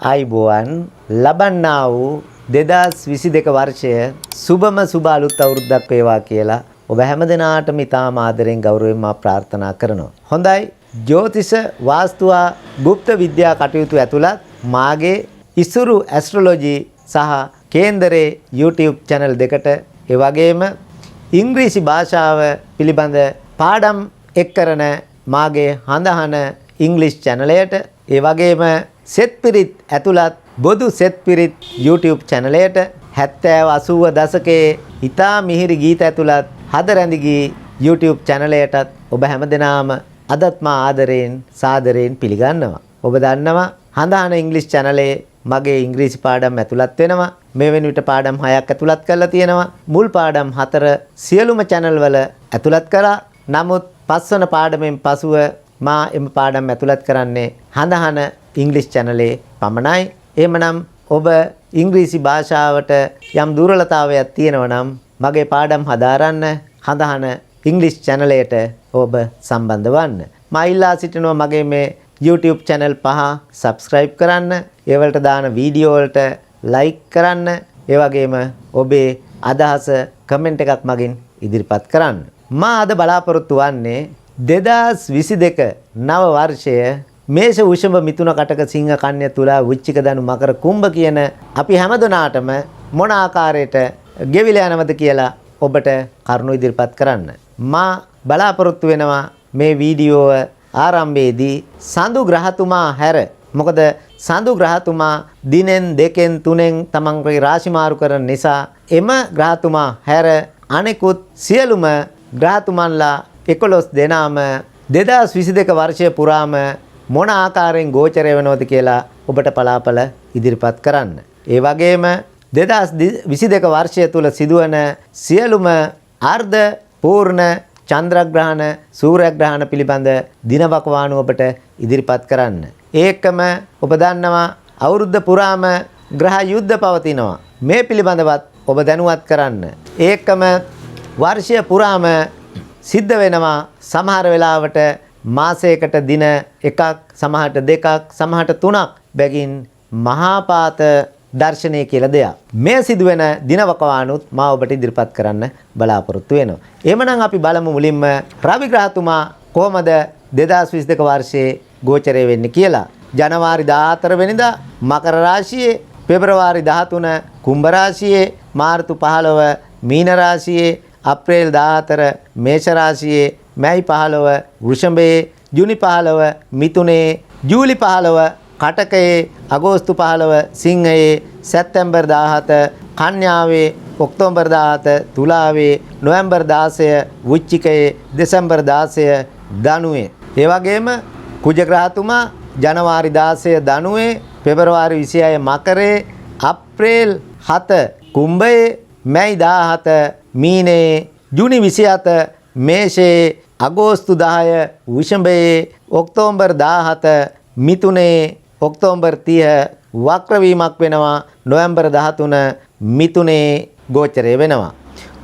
ආයිබෝවන් ලබන්නා වූ 2022 වර්ෂය සුබම සුබ අලුත් අවුරුද්දක් වේවා කියලා ඔබ හැමදෙනාටම ඉතාම ආදරෙන් ගෞරවයෙන් මා ප්‍රාර්ථනා කරනවා. හොඳයි ජ්‍යොතිෂ වාස්තුවා গুপ্ত විද්‍යා කටයුතු ඇතුළත් මාගේ ඉසුරු ඇස්ට්‍රොලොජි සහ කේන්දරේ YouTube channel දෙකට ඒ වගේම ඉංග්‍රීසි භාෂාව පිළිබඳ පාඩම් එක් කරන මාගේ හඳහන ඉංග්‍රීසි channel එකට ඒ වගේම සෙත් පිරිත් ඇතුළත් බොදු සෙත් පිරිත් YouTube channel එකට 70 80 දශකයේ ඉතා මිහිරි ගීත ඇතුළත් හද රැඳි ගී YouTube channel එකටත් ඔබ හැමදෙනාම අදත් මා ආදරයෙන් සාදරයෙන් පිළිගන්නවා. ඔබ දන්නවා හඳහන ඉංග්‍රීසි channel එකේ මගේ ඉංග්‍රීසි පාඩම් ඇතුළත් වෙනවා. මේ වෙන විට පාඩම් 6ක් ඇතුළත් කරලා තියෙනවා. මුල් පාඩම් 4 සියලුම channel වල ඇතුළත් කරා. නමුත් පස්වන පාඩමෙන් පසුව මා එම පාඩම් ඇතුළත් කරන්නේ හඳහන ඉංග්‍රීසි channel එකේ පමණයි. එහෙමනම් ඔබ ඉංග්‍රීසි භාෂාවට යම් දුර්වලතාවයක් තියෙනවා නම් මගේ පාඩම් හදාරන්න හඳහන ඉංග්‍රීසි channel එකට ඔබ සම්බන්ධ වන්න. මා ඉල්ලා සිටිනවා මගේ මේ YouTube channel 5 subscribe කරන්න, ඒ වලට දාන වීඩියෝ වලට like කරන්න, ඒ වගේම ඔබේ අදහස comment එකක් මගින් ඉදිරිපත් කරන්න. මා අද බලාපොරොත්තු වන්නේ 2022 නව වර්ෂය මේෂ වෘෂභ මිථුන කටක සිංහ කන්‍යා තුලා වෘශ්චික ධනු මකර කුම්භ කියන අපි හැමදෙනාටම මොන ආකාරයට ගෙවිලා යනවද කියලා ඔබට කරුණු ඉදිරිපත් කරන්න. මා බලාපොරොත්තු වෙනවා මේ වීඩියෝව ආරම්භයේදී සඳු ග්‍රහතුමා හැර මොකද සඳු ග්‍රහතුමා දිනෙන් දෙකෙන් තුනෙන් තමන්ගේ රාශි මාරු කරන නිසා එම ග්‍රහතුමා හැර අනෙකුත් සියලුම ග්‍රහතුමන්ලා 11 දෙනාම 2022 වර්ෂය පුරාම මොන ආකාරයෙන් ගෝචරය වෙනවද කියලා ඔබට පලාපල ඉදිරිපත් කරන්න. ඒ වගේම 2022 වර්ෂය තුල සිදුවන සියලුම අර්ධ පූර්ණ චන්ද්‍රග්‍රහණ සූර්යග්‍රහණ පිළිබඳ දිනවකවානු ඔබට ඉදිරිපත් කරන්න. ඒකම ඔබ දන්නවා අවුරුද්ද පුරාම ග්‍රහ යුද්ධ පවතිනවා. මේ පිළිබඳවත් ඔබ දැනුවත් කරන්න. ඒකම වර්ෂය පුරාම සිද්ධ වෙනවා සමහර වෙලාවට මාසයකට දින එකක් සමහරට දෙකක් සමහරට තුනක් බැගින් මහාපාත දර්ශනය කියලා දෙයක්. මේ සිදුවෙන දිනවකවානුත් මා ඔබට ඉදිරිපත් කරන්න බලාපොරොත්තු වෙනවා. එහෙමනම් අපි බලමු මුලින්ම රවි ග්‍රහතුමා කොහොමද 2022 වර්ෂයේ ගෝචරය වෙන්නේ කියලා. ජනවාරි 14 වෙනිදා මකර රාශියේ, පෙබරවාරි 13 කුම්භ රාශියේ, මාර්තු 15 මීන රාශියේ, අප්‍රේල් 14 මේෂ රාශියේ, මැයි 15 වෘෂභයේ, ජුනි 15 මිථුනයේ, ජූලි 15 කටකයේ, අගෝස්තු 15 සිංහයේ, සැප්තැම්බර් 17 කන්‍යාවේ, ඔක්තෝබර් 17 තුලාවේ, නොවැම්බර් 16 වෘශ්චිකයේ, දෙසැම්බර් 16 ධනුවේ. ඒ වගේම කුජ ග්‍රහතුමා ජනවාරි 16 ධනුවේ, පෙබරවාරි 26 මකරේ, අප්‍රේල් 7 කුම්භයේ, මැයි 17 මීනයේ, ජුනි 27 මේෂයේ, අගෝස්තු 10 වෘෂභයේ, ඔක්තෝබර් 17 මිථුනයේ, ඔක්තෝබර් 30 වක්‍ර වීමක් වෙනවා, නොවැම්බර් 13 මිථුනයේ ගෝචරය වෙනවා.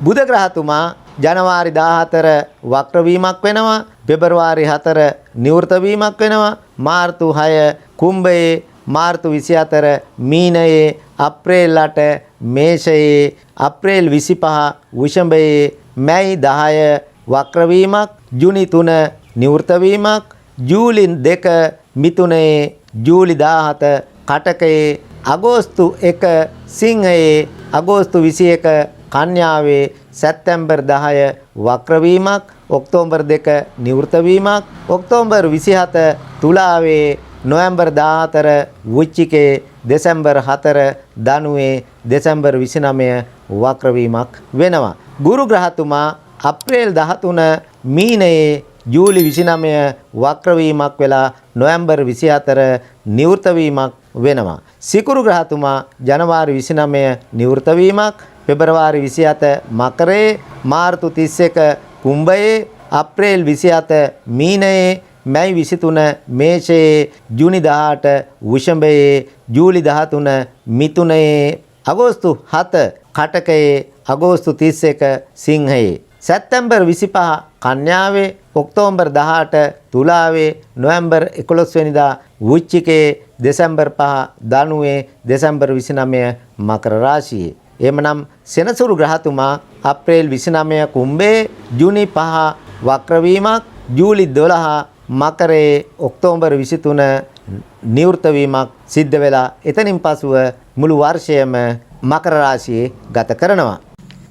බුධ ග්‍රහතුමා ජනවාරි 14 වක්‍ර වීමක් වෙනවා, පෙබරවාරි 4 නිවෘත වීමක් වෙනවා, මාර්තු 6 කුම්භයේ, මාර්තු 24 මීනයේ, අප්‍රේල් 8 මේෂයේ, අප්‍රේල් 25 වෘෂභයේ, මැයි 10 වක්‍ර වීමක්, ජුනි 3 නිවෘත වීමක්, ජූලි 2 මිථුනයේ, ජූලි 17 කටකයේ, අගෝස්තු 1 සිංහයේ, අගෝස්තු 21 කන්‍යාවේ, සැප්තැම්බර් 10 වක්‍ර වීමක්, ඔක්තෝබර් 2 නිවෘත වීමක්, ඔක්තෝබර් 27 තුලාවේ, නොවැම්බර් 14 වෘශ්චිකයේ, දෙසැම්බර් 4 ධනුවේ, දෙසැම්බර් 29 වක්‍ර වීමක් වෙනවා. ගුරු ග්‍රහතුමා අප්‍රේල් 13 මීනයේ, ජූලි 29 වක්‍ර වීමක් වෙලා නොවැම්බර් 24 නිවෘත වීමක් වෙනවා. සිකුරු ග්‍රහතුමා ජනවාරි 29 නිවෘත වීමක්, පෙබරවාරි 27 මකරේ, මාර්තු 31 කුම්භයේ, අප්‍රේල් 27 මීනයේ, මැයි 23 මේෂයේ, ජුනි 18 වෘෂභයේ, ජූලි 13 මිථුනයේ, අගෝස්තු 7 කටකයේ, අගෝස්තු 31 සිංහයේ, සැප්තැම්බර් 25 කන්‍යාවේ, ඔක්තෝබර් 18 තුලාවේ, නොවැම්බර් 11 වෙනිදා වෘශ්චිකයේ, දෙසැම්බර් 5 ධනුවේ දෙසැම්බර් 29 මකර රාශියේ. එමනම් සෙනසුරු ග්‍රහතුමා අප්‍රේල් 29 කුම්භයේ, ජූනි 5 වක්‍ර වීමක්, ජූලි 12 මකරේ, ඔක්තෝබර් 23 නිවෘත වීමක් සිද්ධ වෙලා එතනින් පසුව මුළු වර්ෂයම මකර රාශියේ ගත කරනවා.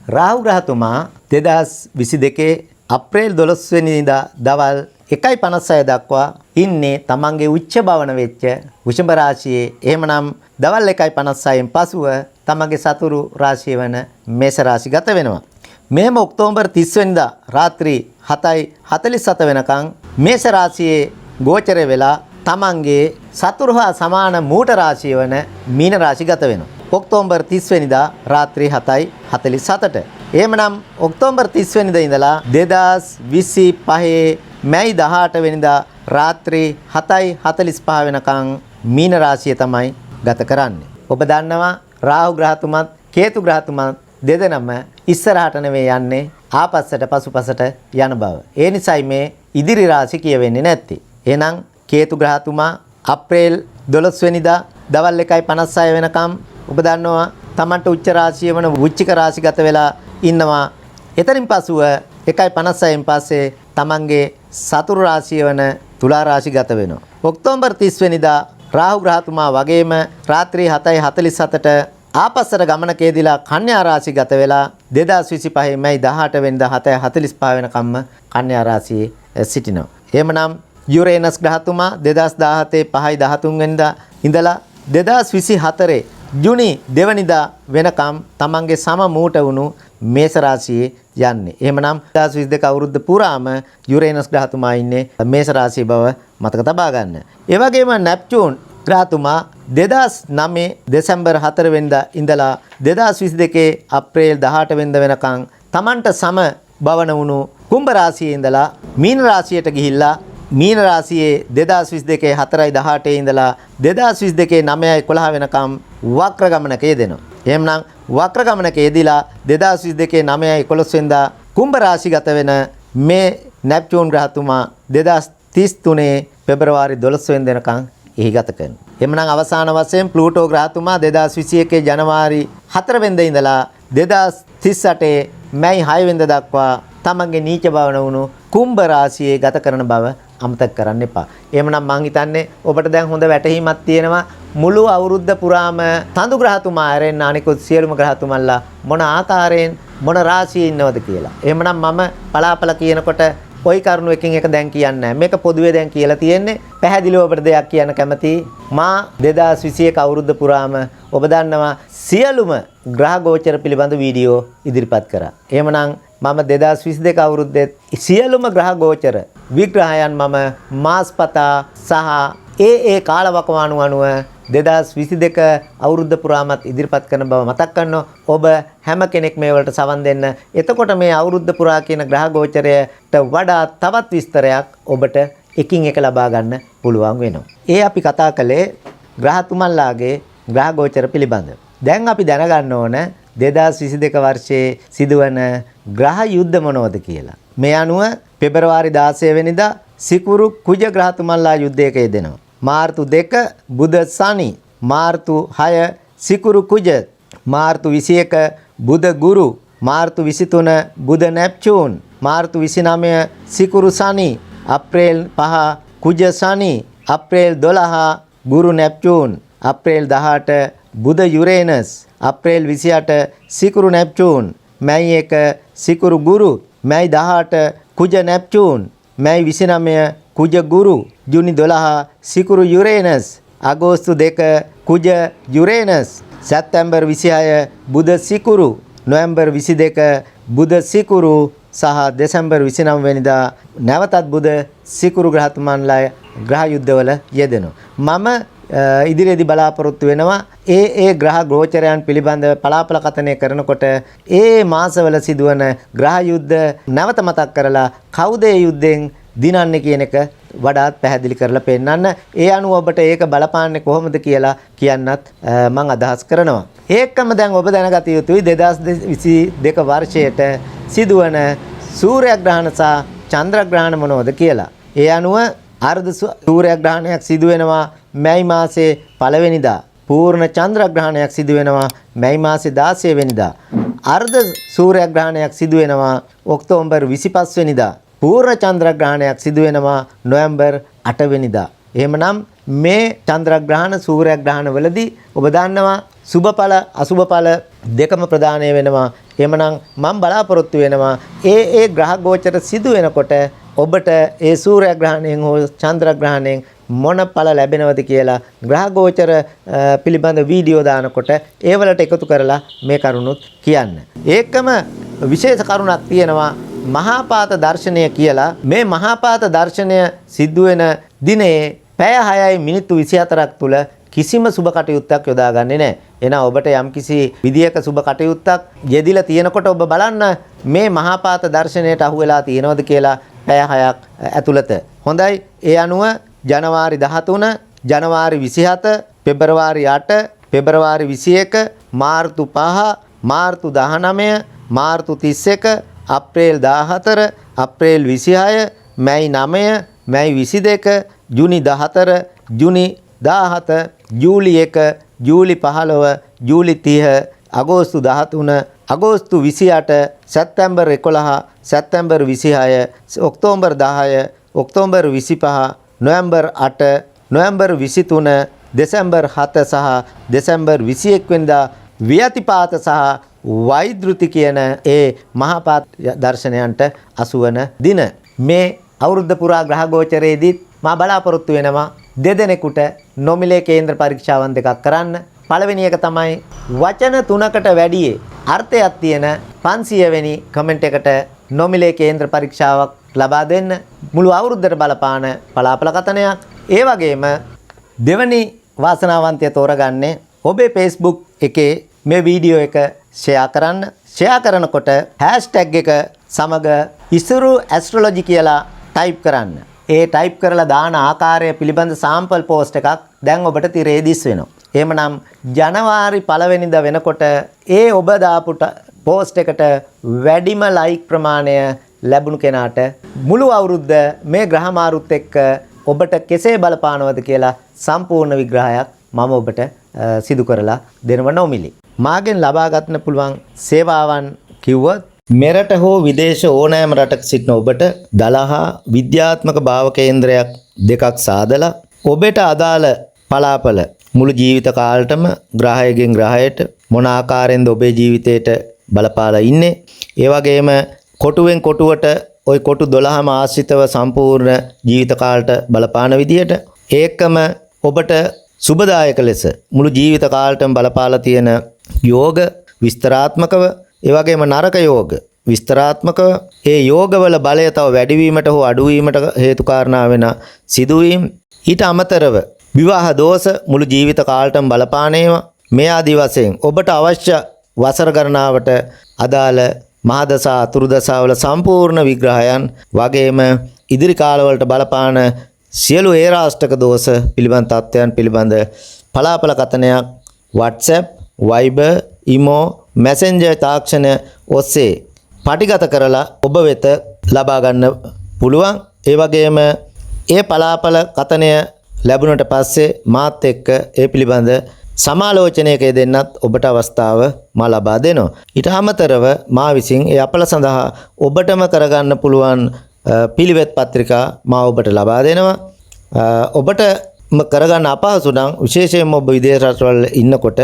රාහු ග්‍රහතුමා 2022 අප්‍රේල් 12 වෙනිදා දවල් 1:56 දක්වා ඉන්නේ තමන්ගේ උච්ච භවන වෙච්ච වෘෂභ රාශියේ. එහෙමනම් දවල් 1:56න් පසුව තමන්ගේ සතුරු රාශිය වන මේෂ රාශි ගත වෙනවා. මෙහෙම ඔක්තෝබර් 30 වෙනිදා රාත්‍රී 7:47 වෙනකන් මේෂ රාශියේ ගෝචර වෙලා තමන්ගේ සතුරු හා සමාන මූට රාශිය වන මීන රාශි ගත වෙනවා. ඔක්තෝබර් 30 වෙනිදා රාත්‍රී 7:47ට. එහෙමනම් ඔක්තෝබර් 30 වෙනිදා ඉඳලා 2025 මැයි 18 වෙනිදා රාත්‍රී 7:45 වෙනකන් මීන රාශිය තමයි ගත කරන්නේ. ඔබ දන්නවා රාහු ග්‍රහතුමත් කේතු ග්‍රහතුමත් දෙදෙනම ඉස්සරහට නෙවෙයි යන්නේ ආපස්සට පසුපසට යන බව. ඒ නිසයි මේ ඉදිරි රාශි කියවෙන්නේ නැත්තේ. එහෙනම් කේතු ග්‍රහතුමා අප්‍රේල් 12 වෙනිදා දවල් 1:56 වෙනකම් ඔබ දන්නවා තමන්ට උච්ච රාශිය වන වෘශ්චික රාශි ගත වෙලා ඉන්නවා. එතනින් පසුව 1:56න් පස්සේ තමන්ගේ සතුරු රාශිය වන තුලා රාශි ගත වෙනවා. ඔක්තෝබර් 30 වෙනිදා රාහු ග්‍රහතුමා වගේම රාත්‍රී 7:47ට ආපස්සට ගමනකේදීලා කන්‍යා රාශි ගත වෙලා 2025 මැයි 18 වෙනිදා 7:45 වෙනකම්ම කන්‍යා රාශියේ සිටිනවා. එහෙමනම් යුරේනස් ග්‍රහතුමා 2017 5:13 වෙනිදා ඉඳලා 2024 ජුනි 2 වෙනිදා වෙනකම් තමන්ගේ සම මූට වුණු මේෂ රාශියේ යන්නේ. එහෙමනම් 2022 අවුරුද්ද පුරාම යුරේනස් ග්‍රහතුමා ඉන්නේ මේෂ රාශිය බව මතක තබා ගන්න. ඒ වගේම නෙප්චූන් ග්‍රහතුමා 2009 දෙසැම්බර් 4 වෙනිදා ඉඳලා 2022 අප්‍රේල් 18 වෙනිදා වෙනකම් තමන්ට සම භවන වුණු කුම්භ රාශියේ ඉඳලා මීන රාශියට ගිහිල්ලා මීන රාශියේ 2022 4:18 ඉඳලා 2022 9:11 වෙනකම් වක්‍ර ගමනක යෙදෙනවා. එහෙමනම් වක්‍ර ගමනක යෙදিলা 2022 9:11 වෙනිදා කුම්භ රාශිගත වෙන මේ නෙප්චූන් ග්‍රහතුමා 2033 පෙබරවාරි 12 වෙනිදා වෙනකම් එහි ගත කරනවා. එහෙමනම් අවසාන වශයෙන් ප්ලූටෝ ග්‍රහතුමා 2021 ජනවාරි 4 වෙනිදා ඉඳලා 2038 මැයි 6 වෙනිදා දක්වා තමන්ගේ නීච භවන වුණු කුම්භ රාශියේ ගත කරන බව අමතක කරන්න එපා. එහෙමනම් මං හිතන්නේ ඔබට දැන් හොඳ වැටහීමක් තියෙනවා මුළු අවුරුද්ද පුරාම තඳු ග්‍රහතුමා ඇරෙන්න අනිකුත් සියලුම ග්‍රහතුමන්ලා මොන ආකාරයෙන් මොන රාශියේ ඉන්නවද කියලා. එහෙමනම් මම පලාපල කියනකොට කොයි කරුණු එකකින් එක දැන් කියන්නේ නැහැ. මේක පොදුවේ දැන් කියලා තියෙන්නේ. පැහැදිලිව ඔබට දෙයක් කියන්න කැමතියි. මා 2021 අවුරුද්ද පුරාම ඔබ දන්නවා සියලුම ග්‍රහ ගෝචර පිළිබඳ වීඩියෝ ඉදිරිපත් කරා. එහෙමනම් මම 2022 අවුරුද්දේ සියලුම ග්‍රහ ගෝචර විග්‍රහයන් මම මාස්පතා සහ ඒ කාලවකවානු අනුව 2022 අවුරුද්ද පුරාමත් ඉදිරිපත් කරන බව මතක් කරනවා. ඔබ හැම කෙනෙක් මේ වලට සවන් දෙන්න. එතකොට මේ අවුරුද්ද පුරා කියන ග්‍රහ ගෝචරයට වඩා තවත් විස්තරයක් ඔබට එකින් එක ලබා ගන්න පුළුවන් වෙනවා. ඒ අපි කතා කළේ ග්‍රහතුමන්ලාගේ ග්‍රහ ගෝචර පිළිබඳ. දැන් අපි දැනගන්න ඕන 2022 වර්ෂයේ සිදුවන ග්‍රහ යුද්ධ මොනවද කියලා. මේ අනුව පෙබරවාරි 16 වෙනිදා සිකුරු කුජ ග්‍රහතුමන්ලා යුද්ධයක යෙදෙනවා. මාර්තු 2 බුධ සනි, මාර්තු 6 සිකුරු කුජ, මාර්තු 21 බුධ ගුරු, මාර්තු 23 බුධ නෙප්චූන්, මාර්තු 29 සිකුරු සනි, අප්‍රේල් 5 කුජ සනි, අප්‍රේල් 12 ගුරු නෙප්චූන්, අප්‍රේල් 18 බුධ යුරේනස්, අප්‍රේල් 28 සිකුරු නෙප්චූන්, මැයි 1 සිකුරු ගුරු, මැයි 18 කුජ නෙප්චූන්, මැයි 29 කුජ ගුරු, ජුනි 12 සිකුරු යුරේනස්, අගෝස්තු 2 කුජ යුරේනස්, සැප්තැම්බර් 26 බුධ සිකුරු, නොවැම්බර් 22 බුධ සිකුරු සහ දෙසැම්බර් 29 වෙනිදා නැවතත් බුධ සිකුරු ග්‍රහතුමන්ලා ග්‍රහ යුද්ධවල යෙදෙනවා. මම ඉදිරියේදී බලාපොරොත්තු වෙනවා ඒ ග්‍රහ ගෝචරයන් පිළිබඳව පලාපල කතනය කරනකොට ඒ මාසවල සිදුවන ග්‍රහ යුද්ධ නැවත මතක් කරලා කවුද ඒ යුද්ධෙන් දිනන්නේ කියන එක වඩාත් පැහැදිලි කරලා පෙන්නන්න. ඒ අනුව ඔබට ඒක බලපාන්නේ කොහොමද කියලා කියන්නත් මම අදහස් කරනවා. ඒකම දැන් ඔබ දැනගත යුතුයි 2022 වර්ෂයට සිදුවන සූර්යග්‍රහණ සහ චන්ද්‍රග්‍රහණ මොනවද කියලා. ඒ අනුව අර්ධ සූර්යග්‍රහණයක් සිදු වෙනවා මැයි මාසේ පළවෙනිදා. පූර්ණ චන්ද්‍රග්‍රහණයක් සිදු වෙනවා මැයි මාසේ 16 වෙනිදා. අර්ධ සූර්යග්‍රහණයක් සිදු වෙනවා ඔක්තෝබර් 25 වෙනිදා. පූර්ණ චන්ද්‍රග්‍රහණයක් සිදු වෙනවා නොවැම්බර් 8 වෙනිදා. එහෙමනම් මේ චන්ද්‍රග්‍රහණ සූර්යග්‍රහණ වලදී ඔබ දන්නවා සුබඵල අසුබඵල දෙකම ප්‍රදානය වෙනවා. එහෙමනම් මම බලාපොරොත්තු වෙනවා ඒ ග්‍රහ ගෝචර සිදු වෙනකොට ඔබට ඒ සූර්යග්‍රහණයෙන් හෝ චන්ද්‍රග්‍රහණයෙන් මොන ඵල ලැබෙනවද කියලා ග්‍රහ ගෝචර පිළිබඳ වීඩියෝ දානකොට ඒවලට එකතු කරලා මේ කරුණුත් කියන්න. ඒකම විශේෂ කරුණක් තියෙනවා මහාපාත දර්ශනය කියලා. මේ මහාපාත දර්ශනය සිද්ධ වෙන දිනේ පැය 6යි මිනිත්තු 24ක් තුල කිසිම සුබ කටයුත්තක් යොදාගන්නේ නැහැ. එහෙනම් ඔබට යම්කිසි විදියක සුබ කටයුත්තක් යෙදිලා තියෙනකොට ඔබ බලන්න මේ මහාපාත දර්ශනයට අහු වෙලා තියෙනවද කියලා පැය 6ක් ඇතුළත. හොඳයි. ඒ අනුව ජනවාරි 13, ජනවාරි 27, පෙබරවාරි 8, පෙබරවාරි 21, මාර්තු 5, මාර්තු 19, මාර්තු 31, අප්‍රේල් 14, අප්‍රේල් 26, මැයි 9, මැයි 22, ජුනි 14, ජුනි 17, ජූලි 1, ජූලි 15, ජූලි 30, අගෝස්තු 13, අගෝස්තු 28, සැප්තැම්බර් 11, සැප්තැම්බර් 26, ඔක්තෝබර් 10, ඔක්තෝබර් 25, නොවැම්බර් 8, නොවැම්බර් 23, දෙසැම්බර් 7 සහ දෙසැම්බර් 21 වෙනිදා ව්‍යතිපාත සහ වෛද්‍යුති කියන ඒ මහාපාත දර්ශනයන්ට අසුවන දින. මේ අවුරුද්ද පුරා ග්‍රහ ගෝචරයේදී මා බලාපොරොත්තු වෙනවා දෙදෙනෙකුට නොමිලේ කේන්ද්‍ර පරීක්ෂාවන් දෙකක් කරන්න. පළවෙනි එක තමයි වචන 3කට වැඩියේ අර්ථයක් තියෙන 500 වෙනි කමෙන්ට් එකට නොමිලේ කේන්ද්‍ර පරීක්ෂාවක් ලබා දෙන්න. මුළු අවුරුද්දට බලපාන පලාපල කතනයක්. ඒ වගේම දෙවැනි වාසනාවන්තය තෝරගන්නේ ඔබේ Facebook එකේ මේ වීඩියෝ එක ෂෙයා කරන්න. ෂෙයා කරනකොට hashtag එක සමග ඉසුරු ඇස්ට්‍රොලොජි කියලා ටයිප් කරන්න. ඒ ටයිප් කරලා දාන ආකාරය පිළිබඳ සාම්පල් පෝස්ට් එකක් දැන් ඔබට තිරේ දිස් වෙනවා. එහෙමනම් ජනවාරි 1 වෙනිදා වෙනකොට ඒ ඔබ දාපු පෝස්ට් එකට වැඩිම ලයික් ප්‍රමාණය ලැබුණු කෙනාට මුළු අවුරුද්ද මේ ග්‍රහ මාරුත් එක්ක ඔබට කෙසේ බලපානවද කියලා සම්පූර්ණ විග්‍රහයක් මම ඔබට සිදු කරලා දෙනව නොමිලි. මාගෙන් ලබා ගන්න පුළුවන් සේවාවන් කිව්වොත් මෙරට හෝ විදේශ ඕනෑම රටක සිටින ඔබට දලහා විද්‍යාත්මක භාව කේන්ද්‍රයක් දෙකක් සාදලා ඔබට අදාළ පලාපල මුළු ජීවිත කාලෙටම ග්‍රහයකින් ග්‍රහයට මොන ආකාරයෙන්ද ඔබේ ජීවිතයට බලපාලා ඉන්නේ. ඒ වගේම කොටුවෙන් කොටුවට ওই කොටු 12ම ආශ්‍රිතව සම්පූර්ණ ජීවිත කාලයට බලපාන විදියට ඒකම ඔබට සුබදායක ලෙස මුළු ජීවිත කාලෙටම බලපාලා තියෙන යෝග විස්තරාත්මකව ඒ වගේම නරක යෝග විස්තරාත්මකව ඒ යෝගවල බලය තව වැඩිවීමට හෝ අඩුවීමට හේතු කාරණා වෙන සිදුවීම් ඊට අමතරව විවාහ දෝෂ මුළු ජීවිත කාලෙටම බලපානේවා මේ ආදි වශයෙන් ඔබට අවශ්‍ය වසර ගණනාවට අදාළ මහදසා අතුරුදසා වල සම්පූර්ණ විග්‍රහයන් වගේම ඉදිරි කාලවලට බලපාන සියලු ඒරාෂ්ටක දෝෂ පිළිබඳ තත්ත්වයන් පිළිබඳ පලාපල කතනයක් WhatsApp, Viber, Imo, Messenger තාක්ෂණ ඔස්සේ පටිගත කරලා ඔබ වෙත ලබා ගන්න පුළුවන්. ඒ වගේම ඒ පලාපල කතනය ලැබුණට පස්සේ මාත් එක්ක ඒ පිළිබඳ සමාලෝචනයක දෙන්නත් ඔබට අවස්ථාව මා ලබා දෙනවා. ඊට අමතරව මා විසින් ඒ අපල සඳහා ඔබටම කරගන්න පුළුවන් පිළිවෙත් පත්‍රිකා මා ඔබට ලබා දෙනවා. ඔබට කරගන්න අපහසු නම් විශේෂයෙන්ම ඔබ විදේශ රටවල ඉන්නකොට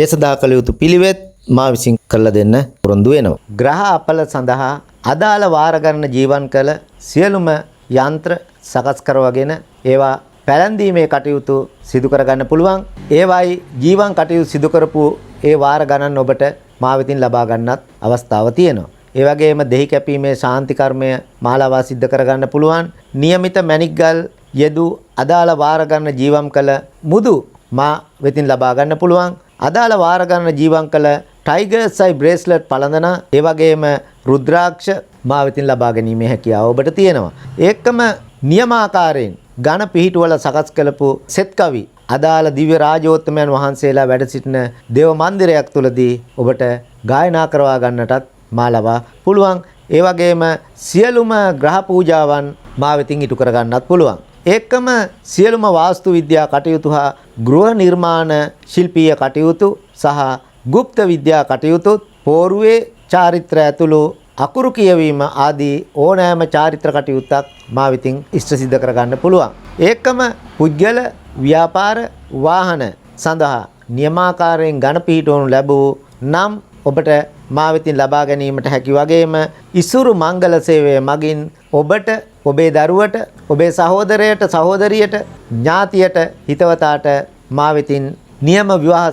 ඒ සඳහා කළ යුතු පිළිවෙත් මා විසින් කරලා දෙන්න පොරොන්දු වෙනවා. ග්‍රහ අපල සඳහා අදාළ වාර ගණන ජීවන් කළ සියලුම යන්ත්‍ර සකස් කරවගෙන ඒවා පැලැන්දීමේ කටයුතු සිදු කරගන්න පුළුවන්. ඒවයි ජීවන් කටයුතු සිදු කරපු ඒ වාර ගණන් ඔබට මා වෙතින් ලබා ගන්නත් අවස්ථාව තියෙනවා. ඒ වගේම දෙහි කැපීමේ ශාන්ති කර්මය මාලාවා සිද්ධ කරගන්න පුළුවන්. નિયમિત මැණික් ගල් යෙදු අදාළ වාර ගණන ජීවම් කළ මුදු මා වෙතින් ලබා ගන්න පුළුවන්. අදාළ වාර ගණන ජීවම් කළ ටයිගර්ස් අයි බ්‍රේස්ලට් පළඳන ඒ වගේම රුද්‍රාක්ෂ මා වෙතින් ලබා ගැනීමේ හැකියාව ඔබට තියෙනවා. ඒකම නියමාකාරයෙන් ඝන පිහිටුවල සකස් කළපු සෙත් කවි අදාළ දිව්‍ය රාජෝත්තමයන් වහන්සේලා වැඩ සිටින දේව මන්දිරයක් තුලදී ඔබට ගායනා කරවා ගන්නටත් මා ලබා පුළුවන්. ඒ වගේම සියලුම ග්‍රහ පූජාවන් මා වෙතින් ඉටු කර ගන්නත් පුළුවන්. ඒකම සියලුම වාස්තු විද්‍යා කටයුතු හා ගෘහ නිර්මාණ ශිල්පීය කටයුතු සහ গুপ্ত විද්‍යා කටයුතු පෝරුවේ චාරිත්‍ර ඇතුළු අකුරු කියවීම ආදී ඕනෑම චාරිත්‍ර කටයුත්තක් මා විසින් ඉෂ්ට සිද්ධ කරගන්න පුළුවන්. ඒකම පුද්ගල ව්‍යාපාර වාහන සඳහා නියමාකාරයෙන් ගණ පිහිටවනු ලැබූ නම් ඔබට මා වෙතින් ලබා ගැනීමට හැකි වගේම ඉසුරු මංගල සේවය මගින් ඔබට ඔබේ දරුවට ඔබේ සහෝදරයට සහෝදරියට ඥාතියට හිතවතාට මා වෙතින් නියම විවාහ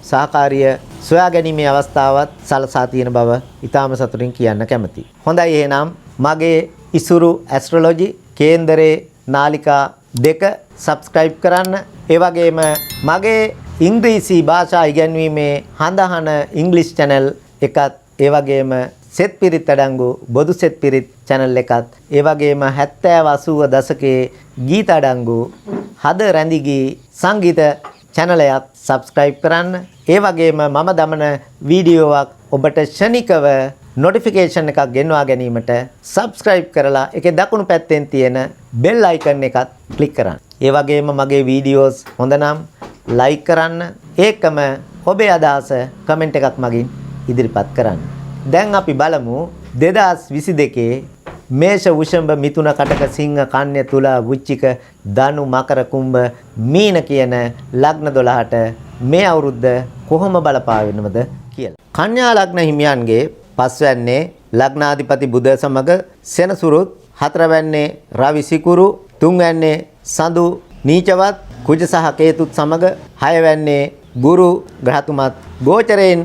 සහකාරිය සොයා ගැනීමේ අවස්ථාවත් සලසා තියෙන බව ඉතාම සතුටින් කියන්න කැමතියි. හොඳයි එහෙනම් මගේ ඉසුරු ඇස්ට්‍රොලොජි කේන්දරේ නාලිකා 2 subscribe කරන්න. ඒ වගේම මගේ ඉංග්‍රීසි භාෂා ඉගෙනීමේ හඳහන ඉංග්‍රීසි channel එකත් ඒ වගේම සෙත් පිරිත් අඩංගු බොදු සෙත් පිරිත් channel එකත් ඒ වගේම 70 80 දශකයේ ගීත අඩංගු හද රැඳිගී සංගීත channel එකත් subscribe කරන්න. ඒ වගේම මම දමන වීඩියෝවක් ඔබට ෂණිකව notification එකක් ගෙන්වා ගැනීමට subscribe කරලා ඒකේ දකුණු පැත්තෙන් තියෙන bell icon එකත් click කරන්න. ඒ වගේම මගේ වීඩියෝස් හොඳ නම් like කරන්න. ඒකම ඔබේ අදහස comment එකක් මගින් ඉදිරිපත් කරන්න. දැන් අපි බලමු 2022 මේෂ වෘෂභ මිථුන කටක සිංහ කන්‍යා තුලා වෘශ්චික ධනු මකර කුම්භ මීන කියන ලග්න 12ට මේ අවුරුද්ද කොහොම බලපාවෙනවද කියලා. කන්‍යා ලග්න හිමියන්ගේ පස්වැන්නේ ලග්නාධිපති බුධ සමග සෙනසුරුත්, හතරවැන්නේ රවි සිකුරු, තුන්වැන්නේ සඳු නීචවත් කුජ සහ කේතුත් සමග, හයවැන්නේ ගුරු ග්‍රහතුමත් ගෝචරයෙන්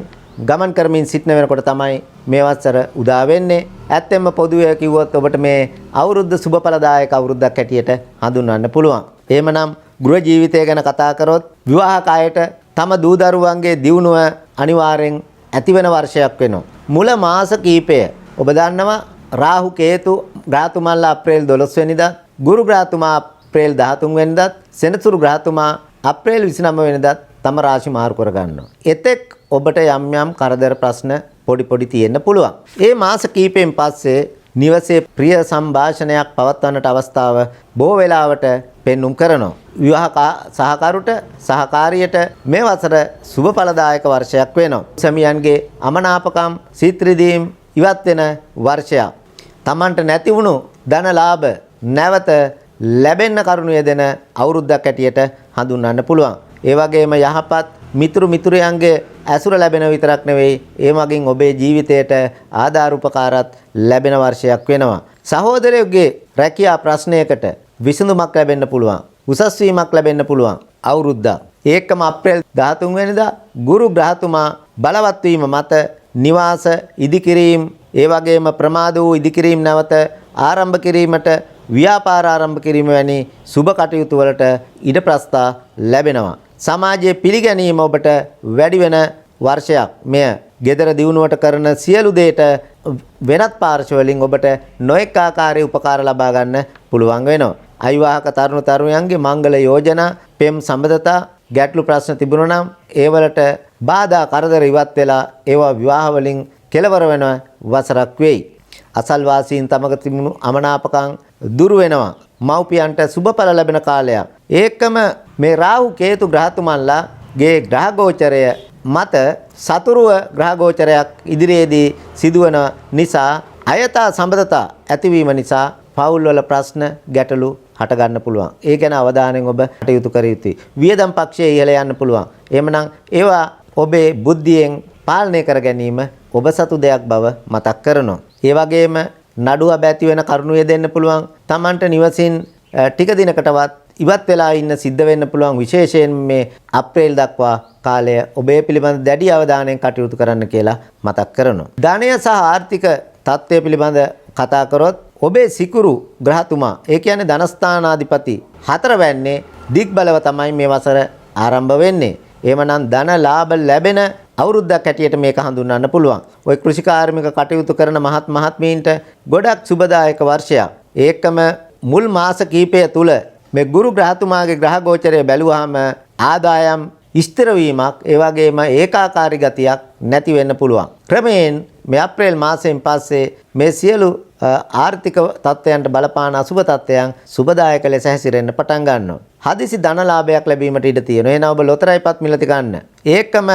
ගමන් කරමින් සිටින වෙනකොට තමයි මේ වසර උදා වෙන්නේ. ඇත්තෙන්ම පොදුවේ කිව්වොත් ඔබට මේ අවුරුද්ද සුබඵලදායක අවුරුද්දක් හැටියට හඳුන්වන්න පුළුවන්. එහෙමනම් ගෘහ ජීවිතය ගැන කතා කරොත් විවාහක අයට තම දූ දරුවන්ගේ දියුණුව අනිවාර්යෙන් ඇති වෙන වර්ෂයක් වෙනවා. මුල මාස කීපය ඔබ දන්නවා රාහු කේතු ග්‍රහතුමාලා අප්‍රේල් 12 වෙනිදා, ගුරු ග්‍රහතුමා අප්‍රේල් 13 වෙනිදා, සෙනසුරු ග්‍රහතුමා අප්‍රේල් 29 වෙනිදා තම රාශි මාරු කර ගන්නවා. එතෙක් ඔබට යම් යම් කරදර ප්‍රශ්න පොඩි තියෙන්න පුළුවන්. ඒ මාස කීපෙන් පස්සේ නිවසේ ප්‍රිය සංഭാෂණයක් පවත්වන්නට අවස්ථාව බොහෝ වෙලාවට පෙන්눔 කරනවා. විවාහක සහකරුට සහකාරියට මේ වසර සුබඵලදායක වර්ෂයක් වෙනවා. සැමියන්ගේ අමනාපකම් සීත්‍රිදීම් ඉවත් වෙන වර්ෂයක්. Tamanට නැති වුණු ධන ලාභ නැවත ලැබෙන්න කරුණු යෙදෙන අවුරුද්දක් හැටියට හඳුන්වන්න පුළුවන්. ඒ වගේම යහපත් මිතුරයන්ගේ ඇසුර ලැබෙන විතරක් නෙවෙයි, ඒ මගින් ඔබේ ජීවිතයට ආධාර උපකාරත් ලැබෙන වර්ෂයක් වෙනවා. සහෝදරයෙකුගේ රැකියා ප්‍රශ්නයකට විසඳුමක් ලැබෙන්න පුළුවන්. උසස් වීමක් ලැබෙන්න පුළුවන් අවුරුද්දක්. ඒකම අප්‍රේල් 13 වෙනිදා ගුරු ග්‍රහතුමා බලවත් වීම මත නිවාස ඉදිකිරීම, ඒ වගේම ප්‍රමාද වූ ඉදිකිරීම නැවත ආරම්භ කිරීමට, ව්‍යාපාර ආරම්භ කිරීම වැනි සුබ කටයුතු වලට ඉඩ ප්‍රස්ථා ලැබෙනවා. සමාජයේ පිළිගැනීම ඔබට වැඩි වෙන වර්ෂයක්. මෙය gedara දියුණුවට කරන සියලු දේට වෙනත් පාර්ශ්ව වලින් ඔබට නොඑක ආකාරයේ උපකාර ලබා ගන්න පුළුවන් වෙනවා. අවිවාහක තරුණ තරුණියන්ගේ මංගල යෝජනා, පෙම් සම්බන්ධතා, ගැටලු ප්‍රශ්න තිබුණා නම් ඒවලට බාධා කරදර ඉවත් වෙලා ඒවා විවාහ වලින් කෙලවර වෙන වසරක් වෙයි. අසල්වාසීන් තමක තිබුණු අමනාපකම් දුරු වෙනවා. මව්පියන්ට සුබඵල ලැබෙන කාලයක්. ඒකම මේ රාහු කේතු ග්‍රහතුමන්ලාගේ ග්‍රහ ගෝචරය මත සතුරුව ග්‍රහ ගෝචරයක් ඉදිරියේදී සිදුවන නිසා අයථා සම්බන්ධතා ඇතිවීම නිසා පවුල් වල ප්‍රශ්න ගැටලු හට ගන්න පුළුවන්. ඒ ගැන අවධානයෙන් ඔබ කටයුතු කර යුතුයි. වියදම් පක්ෂයේ ඉහළ යන්න පුළුවන්. එහෙමනම් ඒවා ඔබේ බුද්ධියෙන් පාලනය කර ගැනීම ඔබ සතු දෙයක් බව මතක් කරනවා. ඒ වගේම නඩුව බැති වෙන කරුණු යෙදෙන්න පුළුවන්. Tamanට නිවසින් ටික දිනකටවත් ඉවත් වෙලා ඉන්න සිද්ධ වෙන්න පුළුවන්. විශේෂයෙන් මේ අප්‍රේල් දක්වා කාලය ඔබේ පිළිබඳ දැඩි අවධානයෙන් කටයුතු කරන්න කියලා මතක් කරනවා. ධනය සහ ආර්ථික තත්ත්වය පිළිබඳ කතා කරොත් ඔබේ සිකුරු ග්‍රහතුමා, ඒ කියන්නේ ධනස්ථානාධිපති 4 වැන්නේ දිග්බලව තමයි මේ වසර ආරම්භ වෙන්නේ. එහෙමනම් ධන ලාභ ලැබෙන අවුරුද්දක් හැටියට මේක හඳුන්වන්න පුළුවන්. ওই කෘෂිකාර්මික කටයුතු කරන මහත්මීන්ට ගොඩක් සුබදායක වර්ෂයක්. ඒකම මුල් මාස කීපය තුල මේ ගුරු ග්‍රහතුමාගේ ග්‍රහ ගෝචරය බැලුවාම ආදායම් ස්ථිර වීමක්, ඒ වගේම ඒකාකාරී ගතියක් නැති වෙන්න පුළුවන්. ක්‍රමයෙන් මේ අප්‍රේල් මාසයෙන් පස්සේ මේ සියලු ආර්ථික තත්ත්වයන්ට බලපාන අසුබ තත්ත්වයන් සුබදායක ලෙස හැසිරෙන්න පටන් ගන්නවා. හදිසි ධනලාභයක් ලැබීමට ඉඩ තියෙනවා. එහෙනම් ඔබ ලොතරැයිපත් මිලති ගන්න. ඒකම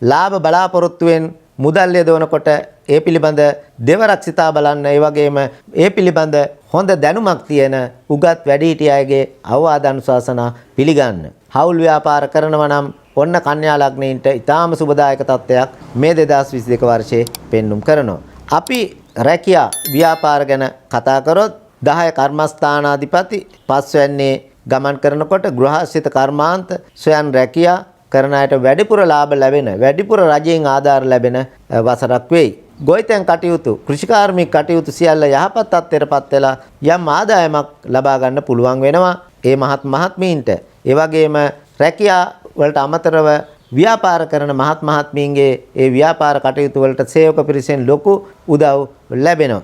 ලාභ බලාපොරොත්තුවෙන් මුදල් යොදවනකොට ඒ පිළිබඳ දෙවරක් සිතා බලන්න. ඒ වගේම ඒ පිළිබඳ හොඳ දැනුමක් තියෙන උගත් වැඩිහිටි අයගේ අවවාද අනුශාසනා පිළිගන්න. හවුල් ව්‍යාපාර කරනවා නම් ඔන්න කන්‍යා ලග්නීන්ට ඊටාම සුබදායක තත්ත්වයක් මේ 2022 වර්ෂයේ පෙන්눔 කරනවා. අපි රැකියා ව්‍යාපාර ගැන කතා කරොත් 10 කර්මස්ථානාධිපති පස්වැන්නේ ගමන් කරනකොට ගෘහස්ථිත කර්මාන්ත සොයන් රැකියා කරන අයට වැඩිපුර ලාභ ලැබෙන වැඩිපුර රජයෙන් ආධාර ලැබෙන වසරක් වෙයි. ගොවිතැන් කටයුතු කෘෂිකාර්මික කටයුතු සියල්ල යහපත් තත්ත්වයටපත් වෙලා යම් ආදායමක් ලබා ගන්න පුළුවන් වෙනවා ඒ මහත්මීන්ට. ඒ වගේම රැකියා වලට අමතරව ව්‍යාපාර කරන මහත්මීන්ගේ ඒ ව්‍යාපාර කටයුතු වලට සේවක පිරිසෙන් ලොකු උදව් ලැබෙනවා.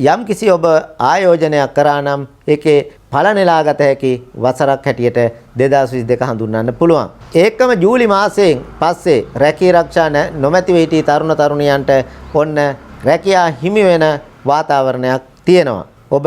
යම් කිසි ඔබ ආයෝජනයක් කරා නම් ඒකේ ඵල නෙලාගත හැකි වසරක් හැටියට 2022 හඳුන්වන්න පුළුවන්. ඒකම ජූලි මාසයෙන් පස්සේ රැකී ආරක්ෂා නොමැතිව සිටි තරුණ තරුණියන්ට ඔන්න රැකියා හිමි වෙන වාතාවරණයක් තියෙනවා. ඔබ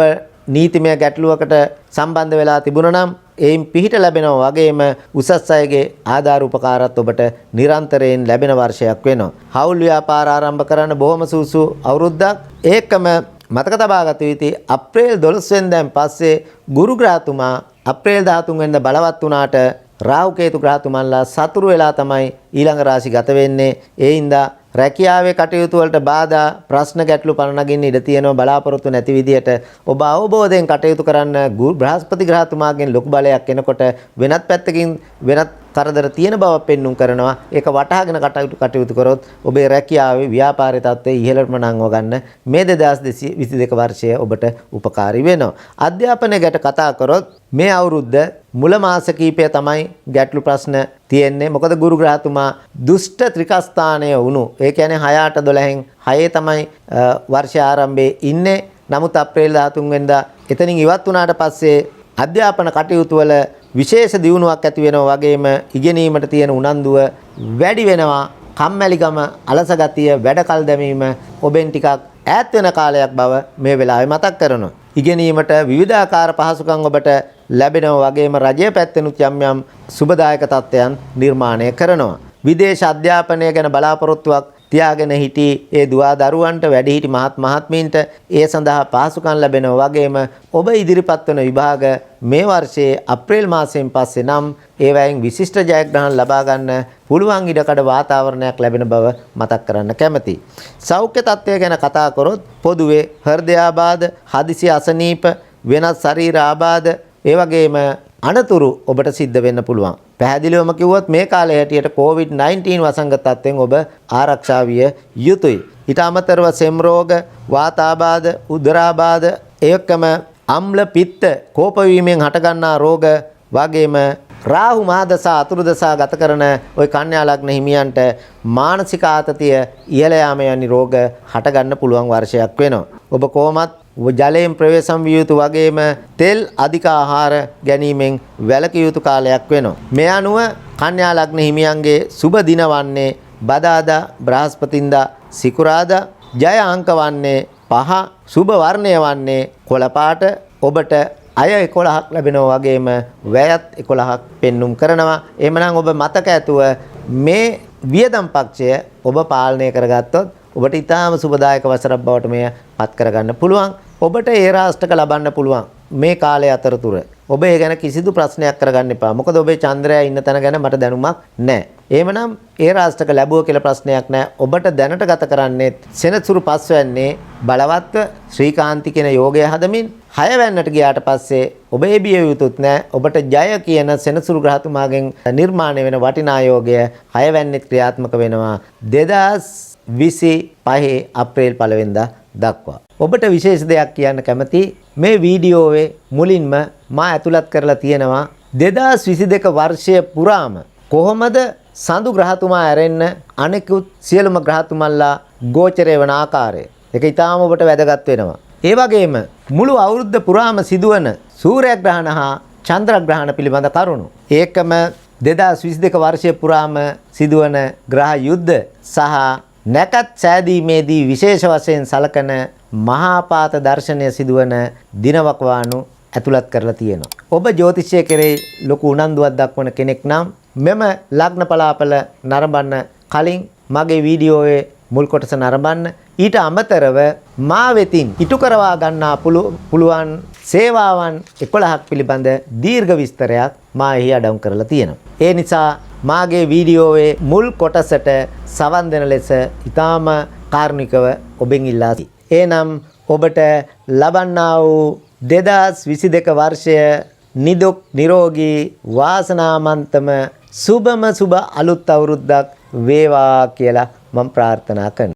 නීතිමය ගැටලුවකට සම්බන්ධ වෙලා තිබුණා නම් එයින් පිහිට ලැබෙනවා වගේම උසස් අයගේ ආධාර උපකාරත් ඔබට නිරන්තරයෙන් ලැබෙන වර්ෂයක් වෙනවා. හවුල් ව්‍යාපාර ආරම්භ කරන්න බොහොම සුසු අවුරුද්දක්. ඒකම මතක තබා ගත යුතුයි අප්‍රේල් 12 වෙනිදාන් පස්සේ ගුරු ග්‍රහතුමා අප්‍රේල් 13 වෙනිදා බලවත් වුණාට රාහු කේතු ග්‍රහතුමන්ලා සතුරු වෙලා තමයි ඊළඟ රාශි ගත වෙන්නේ. ඒ හින්දා රැකියාවේ කටයුතු වලට බාධා ප්‍රශ්න ගැටලු පන නගින්න ඉඩ තියෙනවා. බලාපොරොත්තු නැති විදියට ඔබ අවබෝධයෙන් කටයුතු කරන්න. බ්‍රහස්පති ග්‍රහතුමාගෙන් ලොකු බලයක් එනකොට වෙනත් පැත්තකින් වෙනත් කරදර තියෙන බව පෙන්눔 කරනවා. ඒක වටහාගෙන කටයුතු කරොත් ඔබේ රැකියාවේ ව්‍යාපාරයේ තත්ත්වය ඉහළටම නංව ගන්න මේ 2022 වර්ෂය ඔබට උපකාරී වෙනවා. අධ්‍යාපනය ගැට කතා කරොත් මේ අවුරුද්ද මුල මාස කීපය තමයි ගැටලු ප්‍රශ්න තියෙන්නේ. මොකද ගුරු ග්‍රහතුමා දුෂ්ට ත්‍රිකස්ථානය වුණු. ඒ කියන්නේ 6 8 12න් 6 තමයි වර්ෂ ආරම්භයේ ඉන්නේ. නමුත් අප්‍රේල් 13 වෙනිදා එතනින් ඉවත් වුණාට පස්සේ අධ්‍යාපන කටයුතු වල විශේෂ දියුණුවක් ඇති වෙනවා වගේම ඉගෙනීමට තියෙන උනන්දුව වැඩි වෙනවා. කම්මැලිකම අලස ගතිය වැඩ කල් දැමීම ඔබෙන් ටිකක් ඈත් වෙන කාලයක් බව මේ වෙලාවේ මතක් කරනවා. ඉගෙනීමට විවිධාකාර පහසුකම් ඔබට ලැබෙනවා වගේම රජයේ පැත්තෙනුත් යම් යම් සුබදායක තත්ත්වයන් නිර්මාණය කරනවා. විදේශ අධ්‍යාපනය ගැන බලාපොරොත්තුවක් තියාගෙන හිටි ඒ දුවා දරුවන්ට වැඩිහිටි මහත්මීන්ට ඒ සඳහා පහසුකම් ලැබෙනවා වගේම ඔබ ඉදිරිපත් වන විභාග මේ වර්ෂයේ අප්‍රේල් මාසයෙන් පස්සේ නම් ඒවයින් විශිෂ්ට ජයග්‍රහණ ලබා ගන්න පුළුවන් ඉඩකඩ වාතාවරණයක් ලැබෙන බව මතක් කරන්න කැමැතියි. සෞඛ්‍ය තත්ත්වය ගැන කතා කරොත් පොදුවේ හෘදයාබාධ, හදිසි අසනීප, වෙනත් ශරීර ආබාධ ඒ වගේම අනතුරු ඔබට සිද්ධ වෙන්න පුළුවන්. පැහැදිලිවම කිව්වොත් මේ කාලේ හැටියට COVID-19 වසංගත තත්ත්වෙන් ඔබ ආරක්ෂා විය යුතුයි. ඊට අමතරව සෙම් රෝග, වාතාබාධ, උදරාබාධ, ඒකම අම්ල පිත්ත, කෝප වීමෙන් හටගන්නා රෝග වගේම රාහු මහදසා අතුරුදසා ගත කරන ওই කන්‍යා ලග්න හිමියන්ට මානසික ආතතිය ඉහළ යාම යනි රෝග හටගන්න පුළුවන් වර්ෂයක් වෙනවා. ඔබ කොහොමත් ජලයෙන් ප්‍රවේශම් විය යුතු වගේම තෙල් අධික ආහාර ගැනීමෙන් වැළකිය යුතු කාලයක් වෙනවා. මේ අනුව කන්‍යා ලග්න හිමියන්ගේ සුබ දින වන්නේ බදාදා, බ්‍රහස්පතින්දා, සිකුරාදා. ජය අංක වන්නේ 5. සුබ වර්ණය වන්නේ කොළ පාට. ඔබට අය 11ක් ලැබෙනවා වගේම වැයත් 11ක් පෙන්눔 කරනවා. එහෙමනම් ඔබ මතක ඇතුව මේ වියදම් පක්ෂය ඔබ පාලනය කරගත්තොත් ඔබට ඊටාම සුබදායක වසරක් බවට මෙය පත් කරගන්න පුළුවන්. ඔබට ඒ රාෂ්ටක ලබන්න පුළුවන් මේ කාලය අතරතුර. ඔබ ඒ ගැන කිසිදු ප්‍රශ්නයක් කරගන්න එපා. මොකද ඔබේ චන්ද්‍රයා ඉන්න තැන ගැන මට දැනුමක් නැහැ. එහෙමනම් ඒ රාෂ්ටක ලැබුව කියලා ප්‍රශ්නයක් නැහැ. ඔබට දැනට ගත කරන්නේ සෙනසුරු පස්වැන්නේ බලවත්ව ශ්‍රීකාන්ති කියන යෝගය හදමින් 6 වැන්නට ගියාට පස්සේ ඔබ එබිය යුතුත් නැහැ. ඔබට ජය කියන සෙනසුරු ග්‍රහතුමාගෙන් නිර්මාණය වෙන වටිනා යෝගය 6 වැන්නෙත් ක්‍රියාත්මක වෙනවා 2025 අප්‍රේල් 1 වෙනිදා දක්වා. ඔබට විශේෂ දෙයක් කියන්න කැමති මේ වීඩියෝවේ මුලින්ම මා ඇතුළත් කරලා තියෙනවා 2022 වර්ෂය පුරාම කොහොමද සඳු ග්‍රහතුමා ඇරෙන්න අනෙකුත් සියලුම ග්‍රහතුමන්ලා ගෝචරය වන ආකාරය. ඒක ඊටාම ඔබට වැදගත් වෙනවා. ඒ වගේම මුළු අවුරුද්ද පුරාම සිදුවන සූර්යග්‍රහණ හා චන්ද්‍රග්‍රහණ පිළිබඳ කරුණු. ඒකම 2022 වර්ෂය පුරාම සිදුවන ග්‍රහ යුද්ධ සහ නැකත් සෑදීමේදී විශේෂ වශයෙන් සලකන මහා පාත දර්ශනය සිදුවන දිනවකවානු ඇතුළත් කරලා තියෙනවා. ඔබ ජ්‍යොතිෂය කෙරේ ලොකු උනන්දුවක් දක්වන කෙනෙක් නම් මෙම ලග්න පලාපල නරඹන්න කලින් මගේ වීඩියෝවේ මුල් කොටස නරඹන්න. ඊට අමතරව මා වෙතින් ඉටු කරවා ගන්නා පුළුවන් සේවාවන් 11ක් පිළිබඳ දීර්ඝ විස්තරයක් මා එහි අඩංගු කරලා තියෙනවා. ඒ නිසා මාගේ වීඩියෝවේ මුල් කොටසට සවන් දෙන ලෙස ඊටාම කාරුණිකව ඔබෙන් ඉල්ලා සිටිනවා. එනම් ඔබට ලබන්නා වූ 2022 වර්ෂය නිදුක් නිරෝගී වාසනාවන්තම සුබම සුබ අලුත් අවුරුද්දක් වේවා කියලා මම ප්‍රාර්ථනා කරනවා.